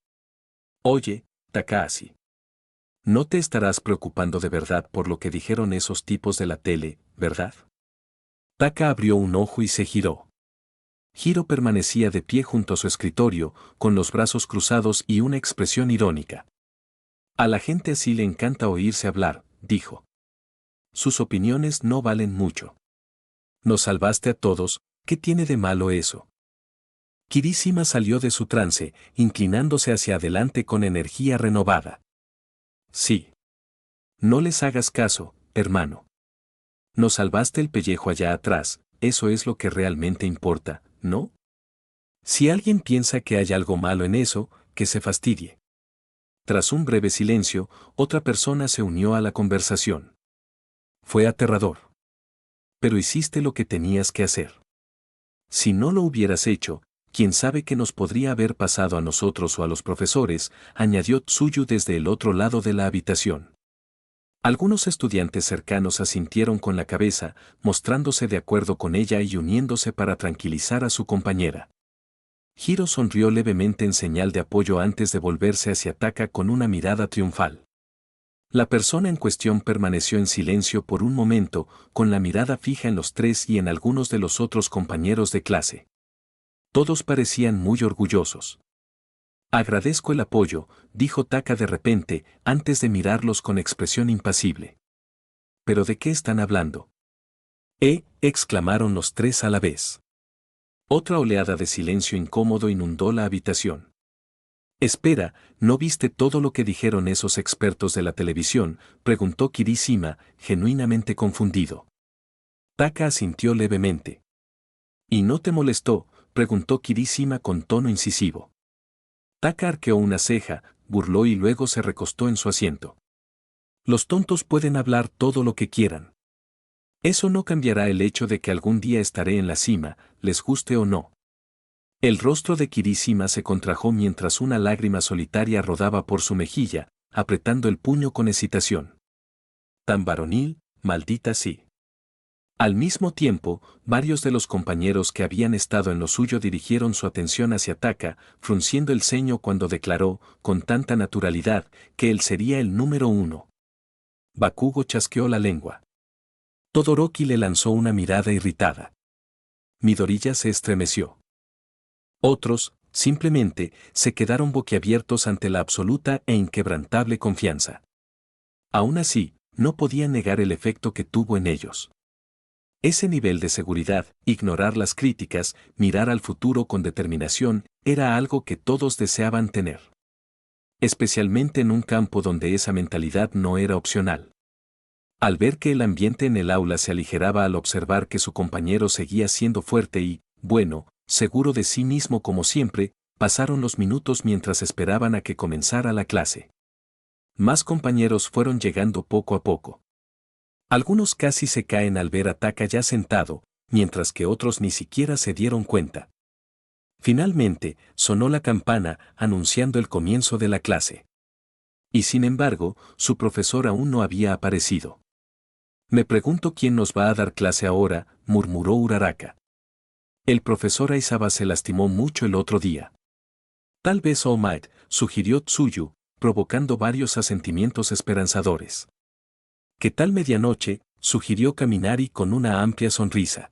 Oye, Takahashi. No te estarás preocupando de verdad por lo que dijeron esos tipos de la tele, ¿verdad? Taka abrió un ojo y se giró. Hiro permanecía de pie junto a su escritorio, con los brazos cruzados y una expresión irónica. A la gente así le encanta oírse hablar, dijo. Sus opiniones no valen mucho. Nos salvaste a todos, ¿qué tiene de malo eso? Kirishima salió de su trance, inclinándose hacia adelante con energía renovada. Sí. No les hagas caso, hermano. Nos salvaste el pellejo allá atrás, eso es lo que realmente importa, ¿no? Si alguien piensa que hay algo malo en eso, que se fastidie. Tras un breve silencio, otra persona se unió a la conversación. Fue aterrador. Pero hiciste lo que tenías que hacer. Si no lo hubieras hecho, quién sabe qué nos podría haber pasado a nosotros o a los profesores, añadió Tsuyu desde el otro lado de la habitación. Algunos estudiantes cercanos asintieron con la cabeza, mostrándose de acuerdo con ella y uniéndose para tranquilizar a su compañera. Hiro sonrió levemente en señal de apoyo antes de volverse hacia Taka con una mirada triunfal. La persona en cuestión permaneció en silencio por un momento, con la mirada fija en los tres y en algunos de los otros compañeros de clase. Todos parecían muy orgullosos. Agradezco el apoyo, dijo Taka de repente, antes de mirarlos con expresión impasible. ¿Pero de qué están hablando? Exclamaron los tres a la vez. Otra oleada de silencio incómodo inundó la habitación. Espera, ¿no viste todo lo que dijeron esos expertos de la televisión?, preguntó Kirishima, genuinamente confundido. Taka asintió levemente. ¿Y no te molestó?, preguntó Kirishima con tono incisivo. Taka arqueó una ceja, burló y luego se recostó en su asiento. Los tontos pueden hablar todo lo que quieran. Eso no cambiará el hecho de que algún día estaré en la cima, les guste o no. El rostro de Kirishima se contrajo mientras una lágrima solitaria rodaba por su mejilla, apretando el puño con excitación. Tan varonil, maldita sí. Al mismo tiempo, varios de los compañeros que habían estado en lo suyo dirigieron su atención hacia Taka, frunciendo el ceño cuando declaró, con tanta naturalidad, que él sería el número 1. Bakugo chasqueó la lengua. Todoroki le lanzó una mirada irritada. Midoriya se estremeció. Otros, simplemente, se quedaron boquiabiertos ante la absoluta e inquebrantable confianza. Aún así, no podían negar el efecto que tuvo en ellos. Ese nivel de seguridad, ignorar las críticas, mirar al futuro con determinación, era algo que todos deseaban tener. Especialmente en un campo donde esa mentalidad no era opcional. Al ver que el ambiente en el aula se aligeraba al observar que su compañero seguía siendo fuerte y, bueno, seguro de sí mismo como siempre, pasaron los minutos mientras esperaban a que comenzara la clase. Más compañeros fueron llegando poco a poco. Algunos casi se caen al ver a Taka ya sentado, mientras que otros ni siquiera se dieron cuenta. Finalmente, sonó la campana, anunciando el comienzo de la clase. Y sin embargo, su profesor aún no había aparecido. Me pregunto quién nos va a dar clase ahora, murmuró Uraraka. El profesor Aizawa se lastimó mucho el otro día. Tal vez All Might, sugirió Tsuyu, provocando varios asentimientos esperanzadores. ¿Qué tal medianoche?, sugirió Kaminari con una amplia sonrisa.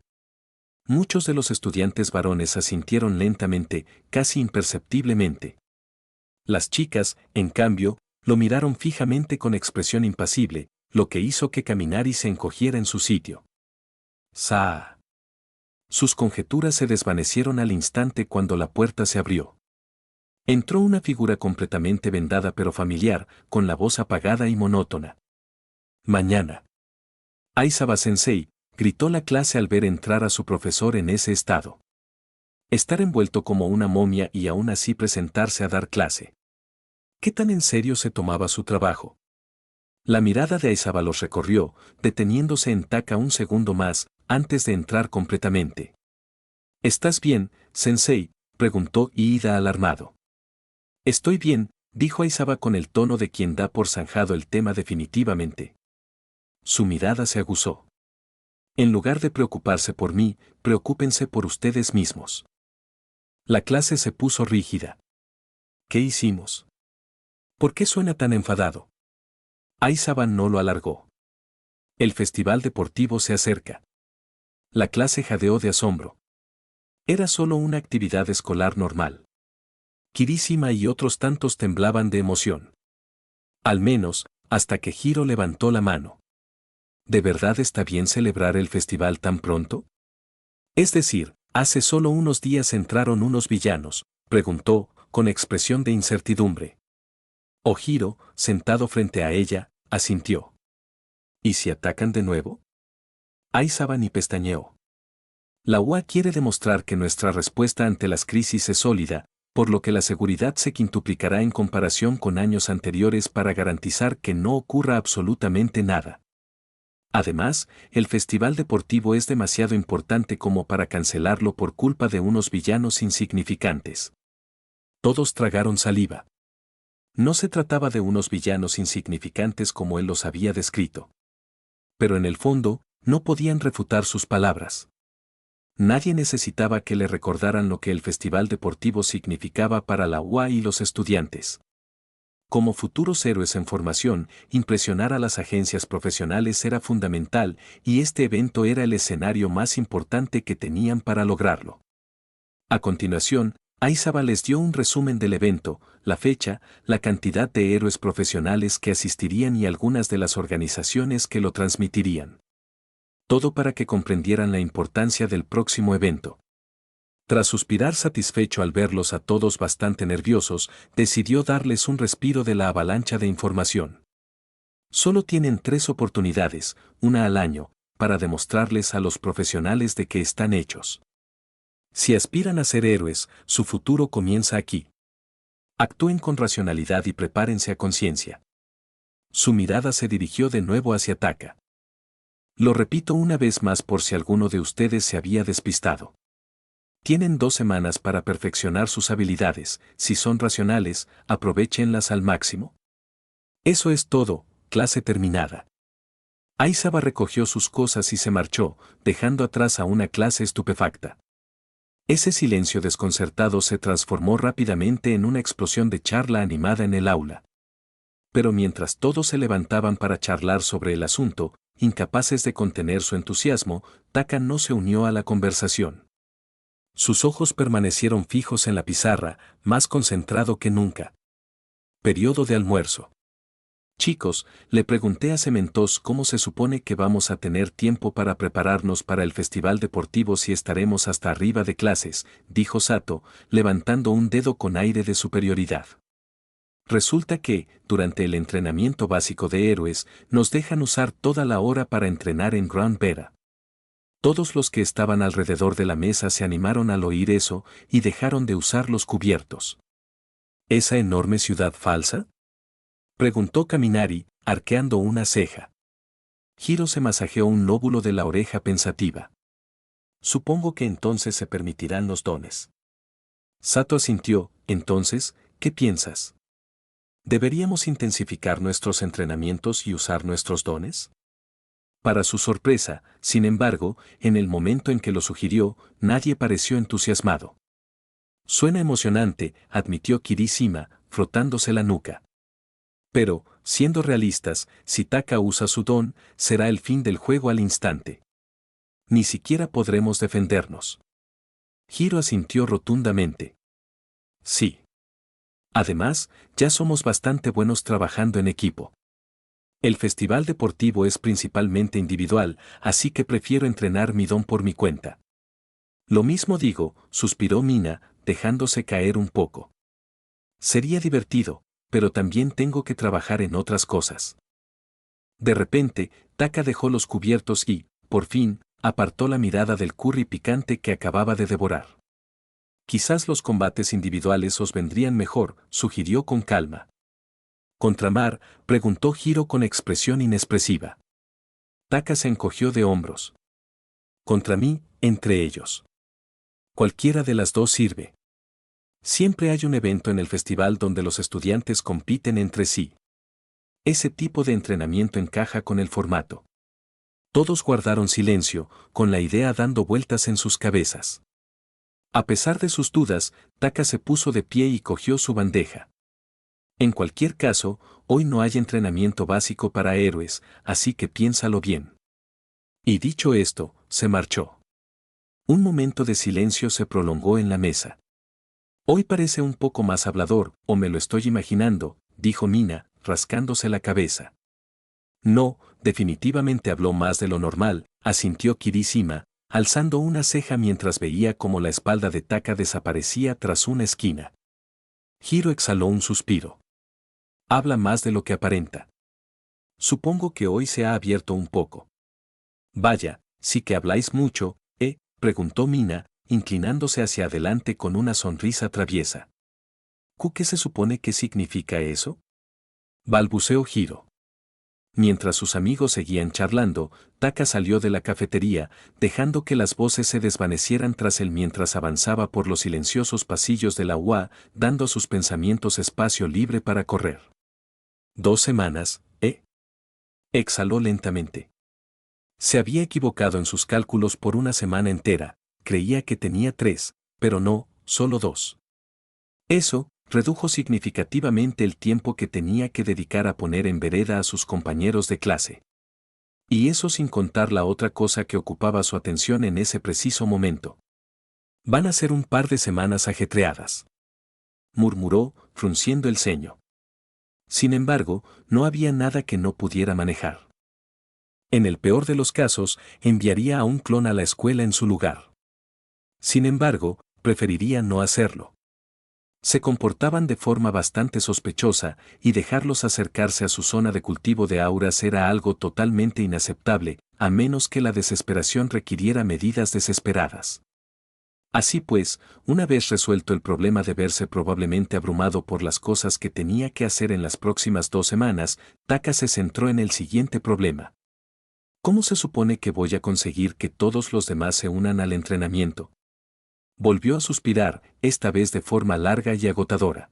Muchos de los estudiantes varones asintieron lentamente, casi imperceptiblemente. Las chicas, en cambio, lo miraron fijamente con expresión impasible, lo que hizo que Kaminari se encogiera en su sitio. ¡Saa! Sus conjeturas se desvanecieron al instante cuando la puerta se abrió. Entró una figura completamente vendada pero familiar, con la voz apagada y monótona. Mañana. Aizawa-sensei, gritó la clase al ver entrar a su profesor en ese estado. Estar envuelto como una momia y aún así presentarse a dar clase. ¿Qué tan en serio se tomaba su trabajo? La mirada de Aizawa los recorrió, deteniéndose en Taka un segundo más, antes de entrar completamente. ¿Estás bien, sensei?, preguntó Iida alarmado. Estoy bien, dijo Aizawa con el tono de quien da por zanjado el tema definitivamente. Su mirada se aguzó. En lugar de preocuparse por mí, preocúpense por ustedes mismos. La clase se puso rígida. ¿Qué hicimos? ¿Por qué suena tan enfadado? Aizawa no lo alargó. El festival deportivo se acerca. La clase jadeó de asombro. Era solo una actividad escolar normal. Kirishima y otros tantos temblaban de emoción. Al menos, hasta que Hiro levantó la mano. ¿De verdad está bien celebrar el festival tan pronto? Es decir, hace solo unos días entraron unos villanos, preguntó, con expresión de incertidumbre. Hiro, sentado frente a ella, asintió. ¿Y si atacan de nuevo? Aizawa ni pestañeó. La UA quiere demostrar que nuestra respuesta ante las crisis es sólida, por lo que la seguridad se quintuplicará en comparación con años anteriores para garantizar que no ocurra absolutamente nada. Además, el festival deportivo es demasiado importante como para cancelarlo por culpa de unos villanos insignificantes. Todos tragaron saliva. No se trataba de unos villanos insignificantes como él los había descrito. Pero en el fondo, no podían refutar sus palabras. Nadie necesitaba que le recordaran lo que el festival deportivo significaba para la UA y los estudiantes. Como futuros héroes en formación, impresionar a las agencias profesionales era fundamental y este evento era el escenario más importante que tenían para lograrlo. A continuación, Aizawa les dio un resumen del evento, la fecha, la cantidad de héroes profesionales que asistirían y algunas de las organizaciones que lo transmitirían. Todo para que comprendieran la importancia del próximo evento. Tras suspirar satisfecho al verlos a todos bastante nerviosos, decidió darles un respiro de la avalancha de información. Solo tienen 3 oportunidades, una al año, para demostrarles a los profesionales de qué están hechos. Si aspiran a ser héroes, su futuro comienza aquí. Actúen con racionalidad y prepárense a conciencia. Su mirada se dirigió de nuevo hacia Taka. Lo repito una vez más por si alguno de ustedes se había despistado. Tienen 2 semanas para perfeccionar sus habilidades, si son racionales, aprovéchenlas al máximo. Eso es todo, clase terminada. Aizawa recogió sus cosas y se marchó, dejando atrás a una clase estupefacta. Ese silencio desconcertado se transformó rápidamente en una explosión de charla animada en el aula. Pero mientras todos se levantaban para charlar sobre el asunto, incapaces de contener su entusiasmo, Taka no se unió a la conversación. Sus ojos permanecieron fijos en la pizarra, más concentrado que nunca. Periodo de almuerzo. Chicos, le pregunté a Cementos cómo se supone que vamos a tener tiempo para prepararnos para el festival deportivo si estaremos hasta arriba de clases, dijo Sato, levantando un dedo con aire de superioridad. Resulta que, durante el entrenamiento básico de héroes, nos dejan usar toda la hora para entrenar en Grand Vera. Todos los que estaban alrededor de la mesa se animaron al oír eso y dejaron de usar los cubiertos. ¿Esa enorme ciudad falsa? Preguntó Kaminari, arqueando una ceja. Hiro se masajeó un lóbulo de la oreja pensativa. Supongo que entonces se permitirán los dones. Sato asintió, entonces, ¿qué piensas? ¿Deberíamos intensificar nuestros entrenamientos y usar nuestros dones? Para su sorpresa, sin embargo, en el momento en que lo sugirió, nadie pareció entusiasmado. Suena emocionante, admitió Kirishima, frotándose la nuca. Pero, siendo realistas, si Taka usa su don, será el fin del juego al instante. Ni siquiera podremos defendernos. Hiro asintió rotundamente. Sí. Además, ya somos bastante buenos trabajando en equipo. El festival deportivo es principalmente individual, así que prefiero entrenar mi don por mi cuenta. Lo mismo digo, suspiró Mina, dejándose caer un poco. Sería divertido, pero también tengo que trabajar en otras cosas. De repente, Taka dejó los cubiertos y, por fin, apartó la mirada del curry picante que acababa de devorar. Quizás los combates individuales os vendrían mejor, sugirió con calma. ¿Contra Mar?, preguntó Hiro con expresión inexpresiva. Taka se encogió de hombros. Contra mí, entre ellos. Cualquiera de las dos sirve. Siempre hay un evento en el festival donde los estudiantes compiten entre sí. Ese tipo de entrenamiento encaja con el formato. Todos guardaron silencio, con la idea dando vueltas en sus cabezas. A pesar de sus dudas, Taka se puso de pie y cogió su bandeja. En cualquier caso, hoy no hay entrenamiento básico para héroes, así que piénsalo bien. Y dicho esto, se marchó. Un momento de silencio se prolongó en la mesa. Hoy parece un poco más hablador, o me lo estoy imaginando, dijo Mina, rascándose la cabeza. No, definitivamente habló más de lo normal, asintió Kirishima, alzando una ceja mientras veía cómo la espalda de Taka desaparecía tras una esquina. Hiro exhaló un suspiro. Habla más de lo que aparenta. Supongo que hoy se ha abierto un poco. Vaya, sí que habláis mucho, preguntó Mina, inclinándose hacia adelante con una sonrisa traviesa. ¿Qué se supone que significa eso? Balbuceó Hiro. Mientras sus amigos seguían charlando, Taka salió de la cafetería, dejando que las voces se desvanecieran tras él mientras avanzaba por los silenciosos pasillos de la UA, dando a sus pensamientos espacio libre para correr. 2 semanas, exhaló lentamente. Se había equivocado en sus cálculos por una semana entera, creía que tenía 3, pero no, solo 2. Eso redujo significativamente el tiempo que tenía que dedicar a poner en vereda a sus compañeros de clase. Y eso sin contar la otra cosa que ocupaba su atención en ese preciso momento. Van a ser un par de semanas ajetreadas, murmuró, frunciendo el ceño. Sin embargo, no había nada que no pudiera manejar. En el peor de los casos, enviaría a un clon a la escuela en su lugar. Sin embargo, preferiría no hacerlo. Se comportaban de forma bastante sospechosa, y dejarlos acercarse a su zona de cultivo de auras era algo totalmente inaceptable, a menos que la desesperación requiriera medidas desesperadas. Así pues, una vez resuelto el problema de verse probablemente abrumado por las cosas que tenía que hacer en las próximas 2 semanas, Taka se centró en el siguiente problema. ¿Cómo se supone que voy a conseguir que todos los demás se unan al entrenamiento? Volvió a suspirar, esta vez de forma larga y agotadora.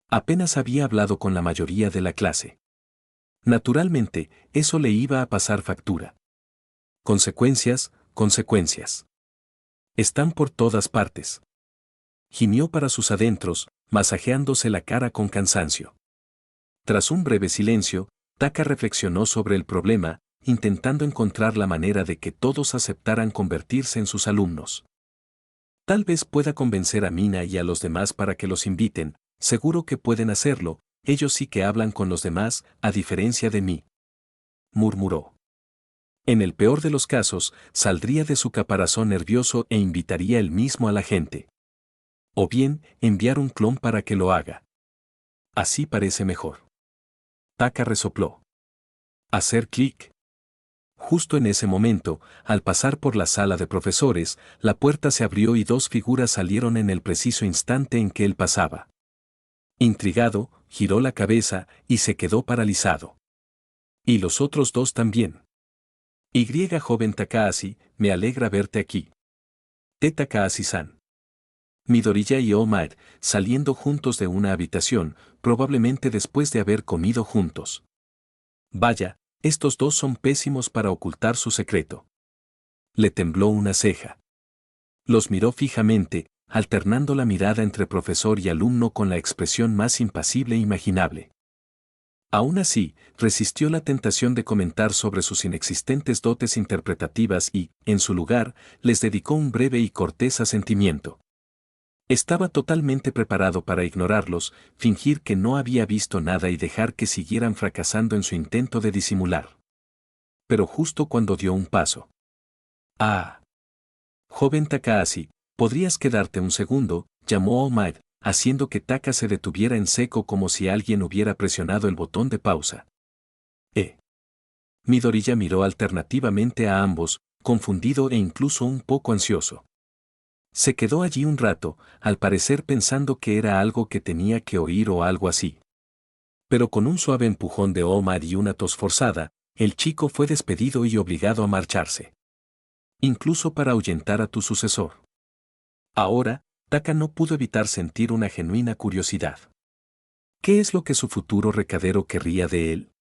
Apenas había hablado con la mayoría de la clase. Naturalmente, eso le iba a pasar factura. Consecuencias, consecuencias. Están por todas partes. Gimió para sus adentros, masajeándose la cara con cansancio. Tras un breve silencio, Taka reflexionó sobre el problema, intentando encontrar la manera de que todos aceptaran convertirse en sus alumnos. Tal vez pueda convencer a Mina y a los demás para que los inviten, seguro que pueden hacerlo, ellos sí que hablan con los demás, a diferencia de mí. Murmuró. En el peor de los casos, saldría de su caparazón nervioso e invitaría él mismo a la gente. O bien, enviar un clon para que lo haga. Así parece mejor. Taka resopló. Hacer clic. Justo en ese momento, al pasar por la sala de profesores, la puerta se abrió y 2 figuras salieron en el preciso instante en que él pasaba. Intrigado, giró la cabeza y se quedó paralizado. Y los otros 2 también. Joven Takahashi, me alegra verte aquí. Takahashi-san. Midoriya y All Might, saliendo juntos de una habitación, probablemente después de haber comido juntos. Vaya, estos dos son pésimos para ocultar su secreto. Le tembló una ceja. Los miró fijamente, alternando la mirada entre profesor y alumno con la expresión más impasible imaginable. Aún así, resistió la tentación de comentar sobre sus inexistentes dotes interpretativas y, en su lugar, les dedicó un breve y cortés asentimiento. Estaba totalmente preparado para ignorarlos, fingir que no había visto nada y dejar que siguieran fracasando en su intento de disimular. Pero justo cuando dio un paso. «Ah. Joven Takahashi, ¿podrías quedarte un segundo?», llamó All Might, haciendo que Taka se detuviera en seco como si alguien hubiera presionado el botón de pausa. Midoriya miró alternativamente a ambos, confundido e incluso un poco ansioso. Se quedó allí un rato, al parecer pensando que era algo que tenía que oír o algo así. Pero con un suave empujón de All Might y una tos forzada, el chico fue despedido y obligado a marcharse. Incluso para ahuyentar a tu sucesor. Ahora, Taka no pudo evitar sentir una genuina curiosidad. ¿Qué es lo que su futuro recadero querría de él?